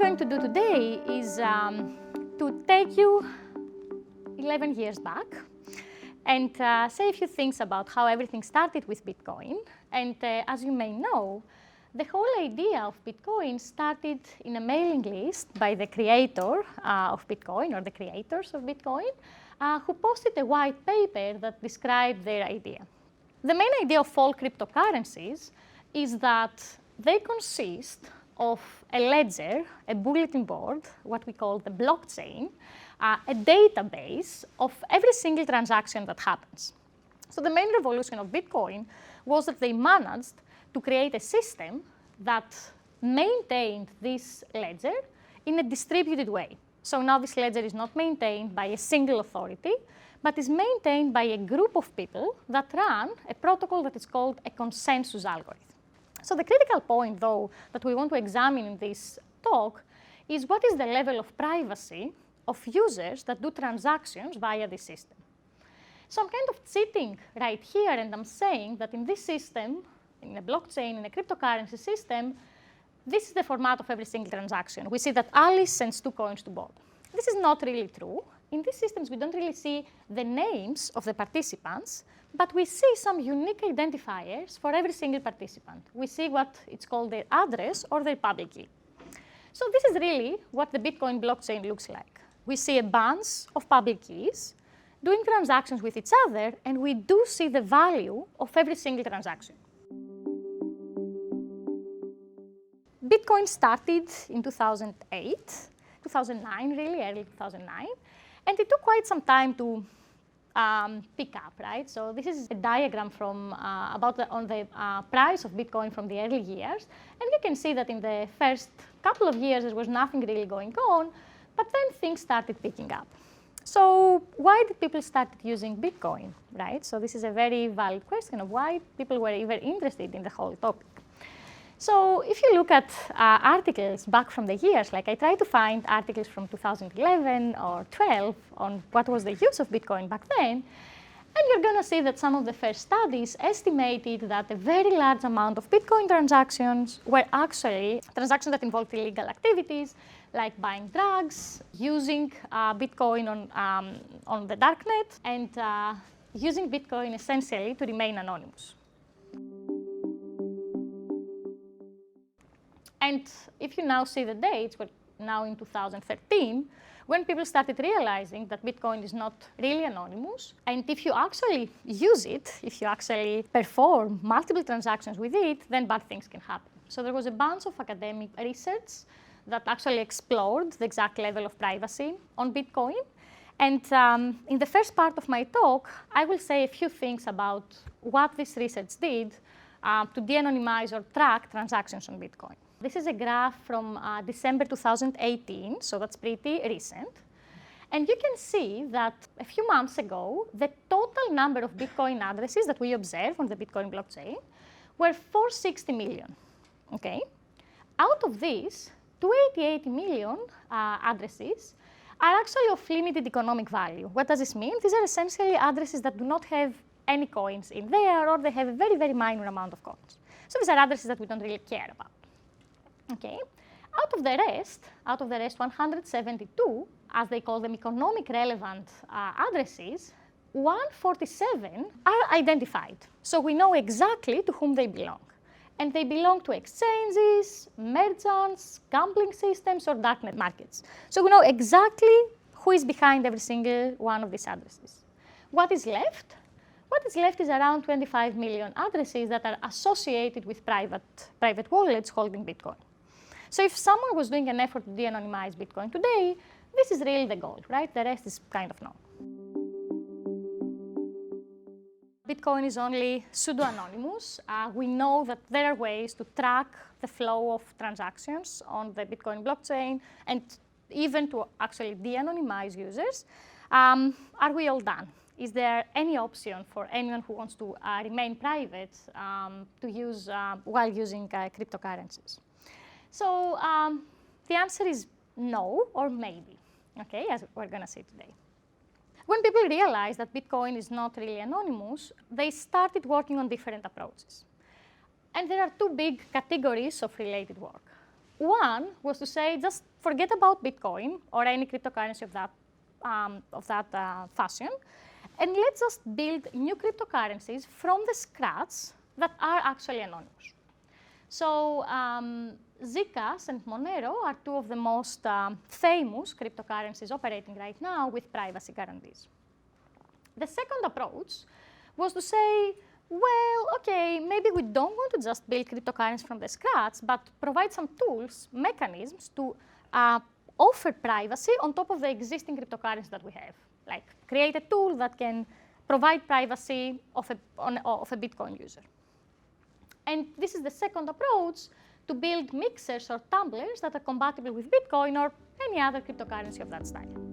going to do today is to take you 11 years back and say a few things about how everything started with Bitcoin. And as you may know, the whole idea of Bitcoin started in a mailing list by the creator of Bitcoin, or the creators of Bitcoin, who posted a white paper that described their idea. The main idea of all cryptocurrencies is that they consist of a ledger, a bulletin board, what we call the blockchain, a database of every single transaction that happens. So the main revolution of Bitcoin was that they managed to create a system that maintained this ledger in a distributed way. So now this ledger is not maintained by a single authority, but is maintained by a group of people that run a protocol that is called a consensus algorithm. So the critical point, though, that we want to examine in this talk is what is the level of privacy of users that do transactions via this system. So I'm kind of sitting right here and I'm saying that in this system, in a blockchain, in a cryptocurrency system, this is the format of every single transaction. We see that Alice sends 2 coins to Bob. This is not really true. In these systems, we don't really see the names of the participants, but we see some unique identifiers for every single participant. We see what it's called their address or their public key. So this is really what the Bitcoin blockchain looks like. We see a bunch of public keys doing transactions with each other, and we do see the value of every single transaction. Bitcoin started in 2008, 2009 really, early 2009, and it took quite some time to pick up, right? So this is a diagram from on the price of Bitcoin from the early years, and you can see that in the first couple of years there was nothing really going on, but then things started picking up. So why did people start using Bitcoin, right? So this is a very valid question of why people were even interested in the whole topic. So if you look at articles back from the years, like I tried to find articles from 2011 or 12 on what was the use of Bitcoin back then, and you're going to see that some of the first studies estimated that a very large amount of Bitcoin transactions were actually transactions that involved illegal activities, like buying drugs, using Bitcoin on the darknet, and using Bitcoin essentially to remain anonymous. And if you now see the dates, we're now in 2013, when people started realizing that Bitcoin is not really anonymous, and if you actually use it, if you actually perform multiple transactions with it, then bad things can happen. So there was a bunch of academic research that actually explored the exact level of privacy on Bitcoin. And in the first part of my talk, I will say a few things about what this research did to de-anonymize or track transactions on Bitcoin. This is a graph from December 2018, so that's pretty recent. And you can see that a few months ago, the total number of Bitcoin addresses that we observe on the Bitcoin blockchain were 460 million, okay? Out of these, 288 million addresses are actually of limited economic value. What does this mean? These are essentially addresses that do not have any coins in there, or they have a very, very minor amount of coins. So these are addresses that we don't really care about. Okay. Out of the rest, 172, as they call them, economic relevant addresses, 147 are identified. So we know exactly to whom they belong. And they belong to exchanges, merchants, gambling systems, or darknet markets. So we know exactly who is behind every single one of these addresses. What is left? What is left is around 25 million addresses that are associated with private wallets holding Bitcoin. So if someone was doing an effort to de-anonymize Bitcoin today, this is really the goal, right? The rest is kind of known. Bitcoin is only pseudo-anonymous. We know that there are ways to track the flow of transactions on the Bitcoin blockchain and even to actually de-anonymize users. Are we all done? Is there any option for anyone who wants to remain private to use while using cryptocurrencies? So the answer is no or maybe, okay, as we're going to see today. When people realized that Bitcoin is not really anonymous, they started working on different approaches. And there are 2 big categories of related work. One was to say, just forget about Bitcoin or any cryptocurrency of that fashion, and let's just build new cryptocurrencies from the scratch that are actually anonymous. So Zcash and Monero are two of the most famous cryptocurrencies operating right now with privacy guarantees. The second approach was to say, well, okay, maybe we don't want to just build cryptocurrencies from the scratch, but provide some tools, mechanisms to offer privacy on top of the existing cryptocurrencies that we have. Like create a tool that can provide privacy of a Bitcoin user. And this is the second approach, to build mixers or tumblers that are compatible with Bitcoin or any other cryptocurrency of that style.